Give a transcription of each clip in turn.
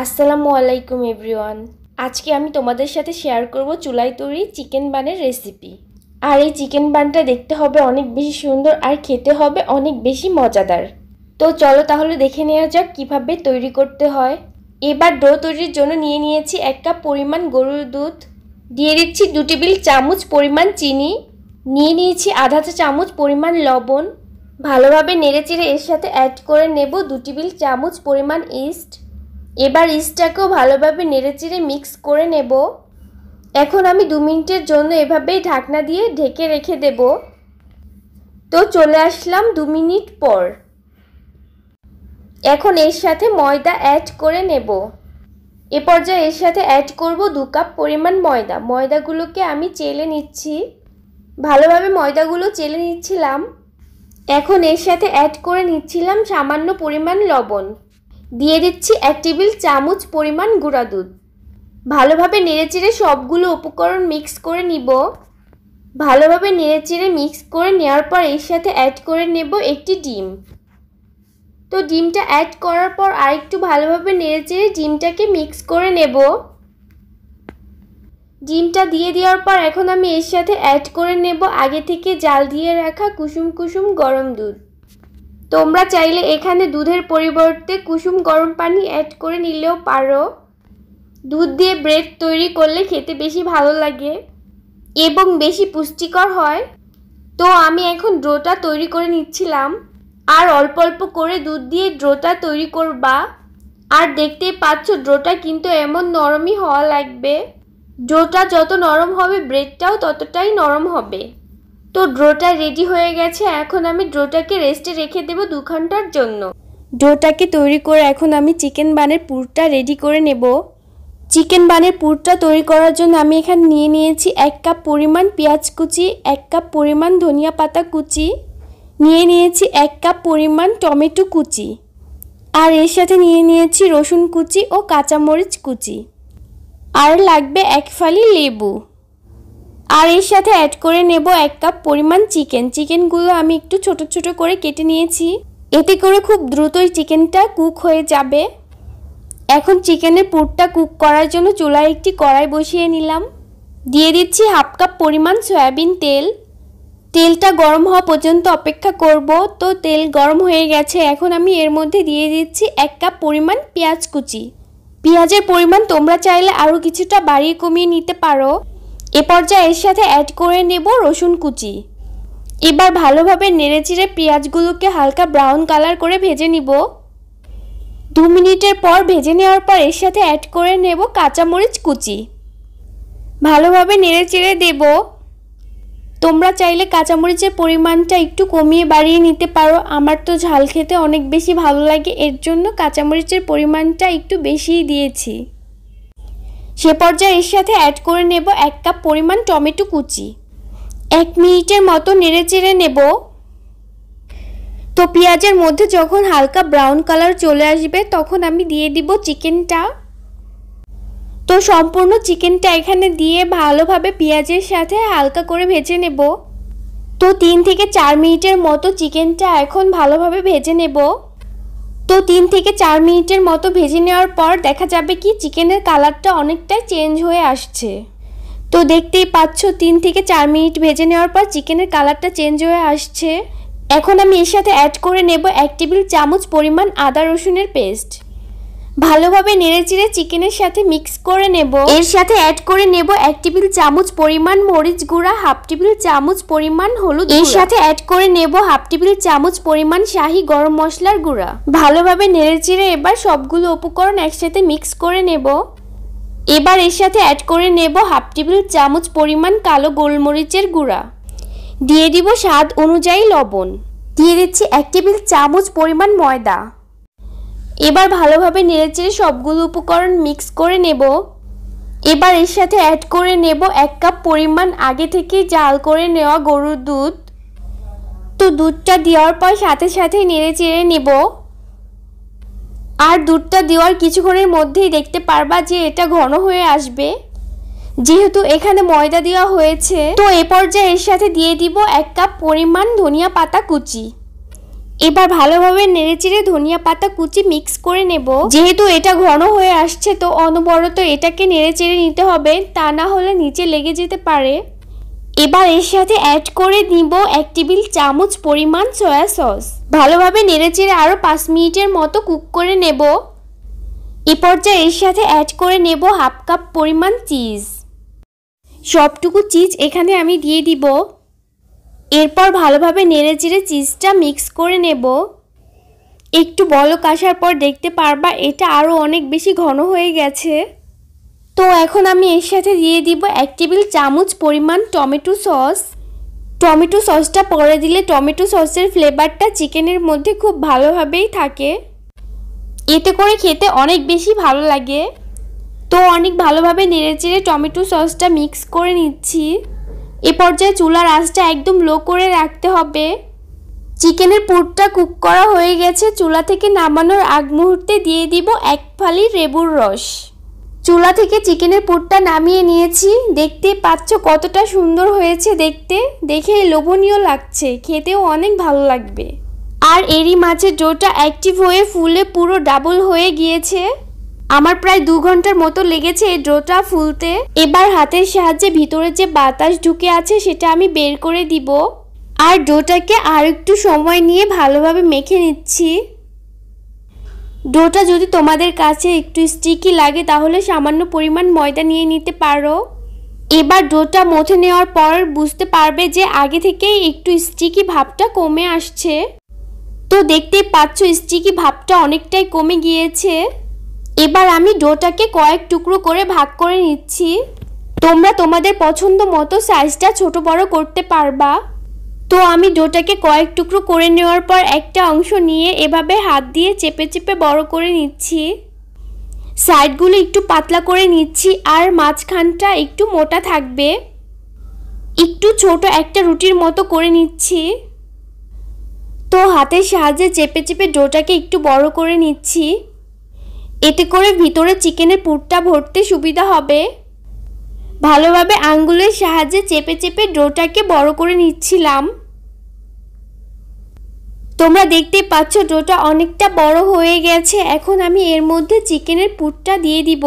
আসসালামু আলাইকুম এভরিওয়ান। আজকে আমি তোমাদের সাথে শেয়ার করব চুলায় তৈরি চিকেন বানের রেসিপি। আর এই চিকেন বানটা দেখতে হবে অনেক বেশি সুন্দর আর খেতে হবে অনেক বেশি মজাদার। তো চলো তাহলে দেখে নেওয়া যাক কিভাবে তৈরি করতে হয়। এবার ডো তৈরির জন্য নিয়েছি 1 কাপ পরিমাণ গরুর দুধ, দিয়ে দিচ্ছি 2 টেবিল চামচ পরিমাণ চিনি, নিয়েছি আধা চা চামচ পরিমাণ লবণ। ভালোভাবে নেড়েচেড়ে এর সাথে অ্যাড করে নেব 2 টেবিল চামচ পরিমাণ ইস্ট। এবার ইস্টটাকেও ভালোভাবে নেড়েচেড়ে মিক্স করে নেব। এখন আমি 2 মিনিটের জন্য এভাবেই ঢাকনা দিয়ে ঢেকে রেখে দেব। তো চলে আসলাম 2 মিনিট পর। এখন এর সাথে ময়দা অ্যাড করে নেব। এ পর্যায়ে এর সাথে অ্যাড করব 2 কাপ পরিমাণ ময়দা। ময়দাগুলোকে আমি চেলে নিচ্ছি। ভালোভাবে ময়দাগুলো চেলে নিচ্ছিলাম। এখন এর সাথে অ্যাড করে নিচ্ছিলাম সামান্য পরিমাণ লবণ। দিয়ে দিচ্ছি 1 টেবিল চামচ পরিমাণ গুঁড়া দুধ। ভালোভাবে নেড়েচেড়ে সবগুলো উপকরণ মিক্স করে নিব। ভালোভাবে নেড়েচেড়ে মিক্স করে নেওয়ার পর এর সাথে অ্যাড করে নেব একটি ডিম। তো ডিমটা অ্যাড করার পর আরেকটু ভালোভাবে নেড়েচেড়ে ডিমটাকে মিক্স করে নেব। ডিমটা দিয়ে দেওয়ার পর এখন আমি এর সাথে অ্যাড করে নেব আগে থেকে জাল দিয়ে রাখা কুসুম কুসুম গরম দুধ। তোমরা চাইলে এখানে দুধের পরিবর্তে কুসুম গরম পানি অ্যাড করে নিলেও পারো। দুধ দিয়ে ব্রেড তৈরি করলে খেতে বেশি ভালো লাগে এবং বেশি পুষ্টিকর হয়। তো আমি এখন ডোটা তৈরি করে নিচ্ছিলাম। আর অল্প অল্প করে দুধ দিয়ে ডোটা তৈরি করবা। আর দেখতেই পাচ্ছ ডোটা কিন্তু এমন নরমই হওয়া লাগবে। ডোটা যত নরম হবে ব্রেডটাও ততটাই নরম হবে। তো ডোটা রেডি হয়ে গেছে। এখন আমি ডোটাকে রেস্টে রেখে দেব 2 ঘন্টার জন্য। ডোটাকে তৈরি করে এখন আমি চিকেন বানের পুরটা রেডি করে নেব। চিকেন বানের পুরটা তৈরি করার জন্য আমি এখানে নিয়েছি 1 কাপ পরিমাণ পেঁয়াজ কুচি, 1 কাপ পরিমাণ ধনিয়া পাতা কুচি, নিয়েছি 1 কাপ পরিমাণ টমেটো কুচি, আর এর সাথে নিয়েছি রসুন কুচি ও কাঁচামরিচ কুচি, আর লাগবে 1 ফালি লেবু। আর এর সাথে অ্যাড করে নেব 1 কাপ পরিমাণ চিকেন। চিকেনগুলো আমি একটু ছোট ছোট করে কেটে নিয়েছি। এতে করে খুব দ্রুতই চিকেনটা কুক হয়ে যাবে। এখন চিকেনের পুরটা কুক করার জন্য চুলায় একটি কড়াই বসিয়ে নিলাম। দিয়ে দিচ্ছি 1/2 কাপ পরিমাণ সয়াবিন তেল। তেলটা গরম হওয়া পর্যন্ত অপেক্ষা করব। তো তেল গরম হয়ে গেছে। এখন আমি এর মধ্যে দিয়ে দিচ্ছি 1 কাপ পরিমাণ পেঁয়াজ কুচি। পেঁয়াজের পরিমাণ তোমরা চাইলে আরও কিছুটা বাড়িয়ে কমিয়ে নিতে পারো। এ পর্যায়ে এর সাথে অ্যাড করে নেব রসুন কুচি। এবার ভালোভাবে নেড়েচেড়ে পেঁয়াজগুলোকে হালকা ব্রাউন কালার করে ভেজে নিব। 2 মিনিটের পর ভেজে নেওয়ার পর এর সাথে অ্যাড করে নেব কাঁচামরিচ কুচি। ভালোভাবে নেড়েচেড়ে দেব। তোমরা চাইলে কাঁচামরিচের পরিমাণটা একটু কমিয়ে বাড়িয়ে নিতে পারো। আমার তো ঝাল খেতে অনেক বেশি ভালো লাগে, এর জন্য কাঁচামরিচের পরিমাণটা একটু বেশিই দিয়েছি। সে পর্যায়ে এর সাথে অ্যাড করে নেব 1 কাপ পরিমাণ টমেটো কুচি। 1 মিনিটের মতো নেড়েচেড়ে নেব। তো পেঁয়াজের মধ্যে যখন হালকা ব্রাউন কালার চলে আসবে তখন আমি দিয়ে দিব চিকেনটা। তো সম্পূর্ণ চিকেনটা এখানে দিয়ে ভালোভাবে পেঁয়াজের সাথে হালকা করে ভেজে নেব। তো 3 থেকে 4 মিনিটের মতো চিকেনটা এখন ভালোভাবে ভেজে নেব। তো 3 থেকে 4 মিনিটের মতো ভেজে নেওয়ার পর দেখা যাবে কি চিকেনের কালারটা অনেকটাই চেঞ্জ হয়ে আসছে। তো দেখতেই পাচ্ছ 3 থেকে 4 মিনিট ভেজে নেওয়ার পর চিকেনের কালারটা চেঞ্জ হয়ে আসছে। এখন আমি এর সাথে অ্যাড করে নেব 1 টেবিল চামচ পরিমাণ আদা রসুনের পেস্ট। ভালোভাবে নেড়েচেড়ে চিকেনের সাথে মিক্স করে নেব। এর সাথে অ্যাড করে নেব 1 টেবিল চামচ পরিমাণ মরিচ গুঁড়া, 1/2 টেবিল চামচ পরিমাণ হলুদ। এর সাথে অ্যাড করে নেব 1/2 টেবিল চামচ পরিমাণ শাহি গরম মশলার গুঁড়া। ভালোভাবে নেড়েচেড়ে এবার সবগুলো উপকরণ একসাথে মিক্স করে নেব। এবার এর সাথে অ্যাড করে নেব 1/2 টেবিল চামচ পরিমাণ কালো গোলমরিচের গুঁড়া। দিয়ে দিব স্বাদ অনুযায়ী লবণ। দিয়ে দিচ্ছি 1 টেবিল চামচ পরিমাণ ময়দা। এবার ভালোভাবে নেড়েচেড়ে সবগুলো উপকরণ মিক্স করে নেব। এবার এর সাথে অ্যাড করে নেব 1 কাপ পরিমাণ আগে থেকে জাল করে নেওয়া গরুর দুধ। তো দুধটা দেওয়ার পর সাথে সাথে নেড়েচেড়ে নেব। আর দুধটা দেওয়ার কিছুক্ষণের মধ্যেই দেখতে পারবা যে এটা ঘন হয়ে আসবে, যেহেতু এখানে ময়দা দেওয়া হয়েছে। তো এ পর্যায়ে এর সাথে দিয়ে দিব 1 কাপ পরিমাণ ধনিয়া পাতা কুচি। এবার ভালোভাবে নেড়েচেড়ে ধনিয়া পাতা কুচি মিক্স করে নেব। যেহেতু এটা ঘন হয়ে আসছে তো অনবরত এটাকে নেড়েচেড়ে নিতে হবে, তা না হলে নিচে লেগে যেতে পারে। এবার এর সাথে অ্যাড করে দিব 1 টেবিল চামচ পরিমাণ সয়া সস। ভালোভাবে নেড়েচেড়ে আরও 5 মিনিটের মতো কুক করে নেব। এ পর্যায়ে এর সাথে অ্যাড করে নেব 1/2 কাপ পরিমাণ চিজ। সবটুকু চিজ এখানে আমি দিয়ে দিব। এরপর ভালোভাবে নেড়েচেড়ে চিজটা মিক্স করে নেব। একটু বলক আসার পর দেখতে পারবা এটা আরও অনেক বেশি ঘন হয়ে গেছে। তো এখন আমি এর সাথে দিয়ে দিব 1 টেবিল চামচ পরিমাণ টমেটো সস। টমেটো সসটা পরে দিলে টমেটো সসের ফ্লেভারটা চিকেনের মধ্যে খুব ভালোভাবেই থাকে, এতে করে খেতে অনেক বেশি ভালো লাগে। তো অনেক ভালোভাবে নেড়েচেড়ে টমেটো সসটা মিক্স করে নিচ্ছি। এ পর্যায়ে চুলার আঁচটা একদম লো করে রাখতে হবে। চিকেনের পুরটা কুক করা হয়ে গেছে। চুলা থেকে নামানোর আগ মুহূর্তে দিয়ে দিব 1 ফালি লেবুর রস। চুলা থেকে চিকেনের পুরটা নামিয়ে নিয়েছি। দেখতেই পাচ্ছ কতটা সুন্দর হয়েছে দেখতে, দেখে লোভনীয় লাগছে, খেতেও অনেক ভালো লাগবে। আর এরই মাঝে ডোটা অ্যাক্টিভ হয়ে ফুলে পুরো ডাবল হয়ে গিয়েছে। আমার প্রায় 2 ঘন্টার মতো লেগেছে এই ডোটা ফুলতে। এবার হাতের সাহায্যে ভিতরে যে বাতাস ঢুকে আছে সেটা আমি বের করে দিব। আর ডোটাকে আর একটু সময় নিয়ে ভালোভাবে মেখে নিচ্ছি। ডোটা যদি তোমাদের কাছে একটু স্টিকি লাগে তাহলে সামান্য পরিমাণ ময়দা নিয়ে নিতে পারো। এবার ডোটা মথে নেওয়ার পর বুঝতে পারবে যে আগে থেকেই একটু স্টিকি ভাবটা কমে আসছে। তো দেখতেই পাচ্ছ স্টিকি ভাবটা অনেকটাই কমে গিয়েছে। এবার আমি ডোটাকে কয়েক টুকরো করে ভাগ করে নিচ্ছি। তোমরা তোমাদের পছন্দ মতো সাইজটা ছোট বড় করতে পারবা। তো আমি ডোটাকে কয়েক টুকরো করে নেওয়ার পর একটা অংশ নিয়ে এভাবে হাত দিয়ে চেপে চেপে বড় করে নিচ্ছি। সাইডগুলো একটু পাতলা করে নিচ্ছি আর মাঝখানটা একটু মোটা থাকবে। একটু ছোট একটা রুটির মতো করে নিচ্ছি। তো হাতের সাহায্যে চেপে চেপে ডোটাকে একটু বড় করে নিচ্ছি। এতে করে ভিতরে চিকেনের পুরটা ভরতে সুবিধা হবে। ভালোভাবে আঙ্গুলের সাহায্যে চেপে চেপে ডোটাকে বড় করে নিচ্ছিলাম। তোমরা দেখতেই পাচ্ছ ডোটা অনেকটা বড় হয়ে গেছে। এখন আমি এর মধ্যে চিকেনের পুরটা দিয়ে দিব।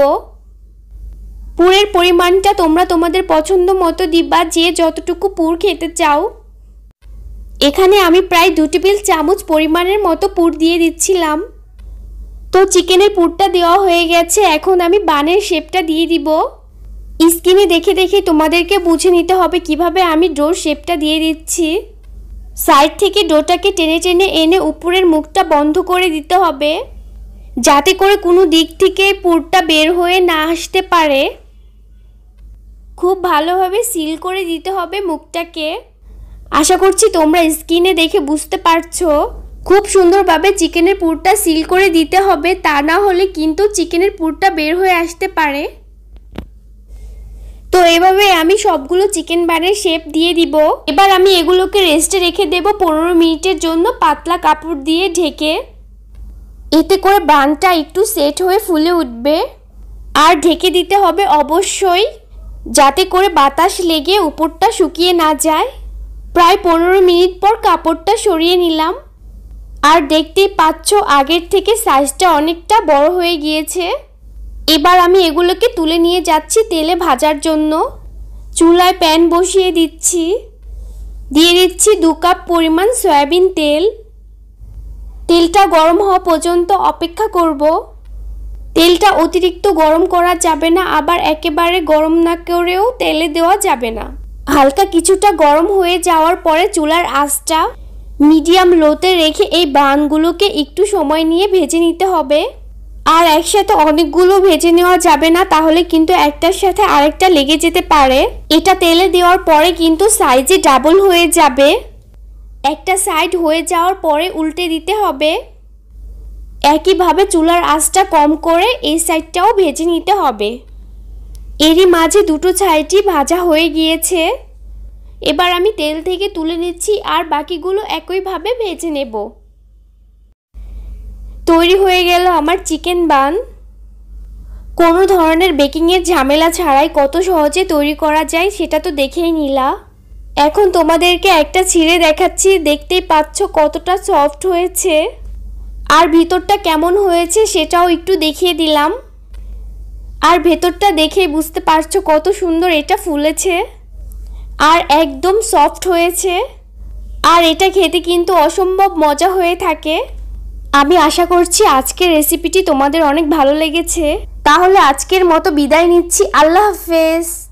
পুরের পরিমাণটা তোমরা তোমাদের পছন্দ মতো দিবা, যে যতটুকু পুর খেতে চাও। এখানে আমি প্রায় 2 টেবিল চামচ পরিমাণের মতো পুর দিয়ে দিচ্ছিলাম। তো চিকেনের পুরটা দেওয়া হয়ে গেছে। এখন আমি বানের শেপটা দিয়ে দিব। স্ক্রিনে দেখে দেখে তোমাদেরকে বুঝে নিতে হবে কিভাবে আমি ডোর শেপটা দিয়ে দিচ্ছি। সাইড থেকে ডোটাকে টেনে টেনে এনে উপরের মুখটা বন্ধ করে দিতে হবে, যাতে করে কোনো দিক থেকে পুরটা বের হয়ে না আসতে পারে। খুব ভালোভাবে সিল করে দিতে হবে মুখটাকে। আশা করছি তোমরা স্ক্রিনে দেখে বুঝতে পারছো। খুব সুন্দরভাবে চিকেনের পুরটা সিল করে দিতে হবে, তা না হলে কিন্তু চিকেনের পুরটা বের হয়ে আসতে পারে। তো এভাবে আমি সবগুলো চিকেন বানের শেপ দিয়ে দিব। এবার আমি এগুলোকে রেস্টে রেখে দেব 15 মিনিটের জন্য পাতলা কাপড় দিয়ে ঢেকে। এতে করে বানটা একটু সেট হয়ে ফুলে উঠবে। আর ঢেকে দিতে হবে অবশ্যই, যাতে করে বাতাস লেগে উপরটা শুকিয়ে না যায়। প্রায় 15 মিনিট পর কাপড়টা সরিয়ে নিলাম। আর দেখতেই পাচ্ছ আগের থেকে সাইজটা অনেকটা বড় হয়ে গিয়েছে। এবার আমি এগুলোকে তুলে নিয়ে যাচ্ছি তেলে ভাজার জন্য। চুলায় প্যান বসিয়ে দিচ্ছি। দিয়ে দিচ্ছি 2 কাপ পরিমাণ সয়াবিন তেল। তেলটা গরম হওয়া পর্যন্ত অপেক্ষা করব। তেলটা অতিরিক্ত গরম করা যাবে না, আবার একেবারে গরম না করেও তেলে দেওয়া যাবে না। হালকা কিছুটা গরম হয়ে যাওয়ার পরে চুলার আঁচটা মিডিয়াম লোতে রেখে এই বানগুলোকে একটু সময় নিয়ে ভেজে নিতে হবে। আর একসাথে অনেকগুলো ভেজে নেওয়া যাবে না, তাহলে কিন্তু একটার সাথে আরেকটা লেগে যেতে পারে। এটা তেলে দেওয়ার পরে কিন্তু সাইজে ডাবল হয়ে যাবে। একটা সাইড হয়ে যাওয়ার পরে উল্টে দিতে হবে। একইভাবে চুলার আঁচটা কম করে এই সাইডটাও ভেজে নিতে হবে। এরই মাঝে দুটো সাইডই ভাজা হয়ে গিয়েছে। এবার আমি তেল থেকে তুলে নিচ্ছি আর বাকিগুলো একইভাবে ভেজে নেব। তৈরি হয়ে গেল আমার চিকেন বান। কোনো ধরনের বেকিংয়ের ঝামেলা ছাড়াই কত সহজে তৈরি করা যায় সেটা তো দেখেই নিলা। এখন তোমাদেরকে একটা ছিঁড়ে দেখাচ্ছি, দেখতেই পাচ্ছ কতটা সফট হয়েছে আর ভিতরটা কেমন হয়েছে সেটাও একটু দেখিয়ে দিলাম। আর ভেতরটা দেখেই বুঝতে পারছো কত সুন্দর এটা ফুলেছে আর একদম সফট হয়েছে। আর এটা খেতে কিন্তু অসম্ভব মজা হয়ে থাকে। আমি আশা করছি আজকের রেসিপিটি তোমাদের অনেক ভালো লেগেছে। তাহলে আজকের মতো বিদায় নিচ্ছি। আল্লাহ হাফেজ।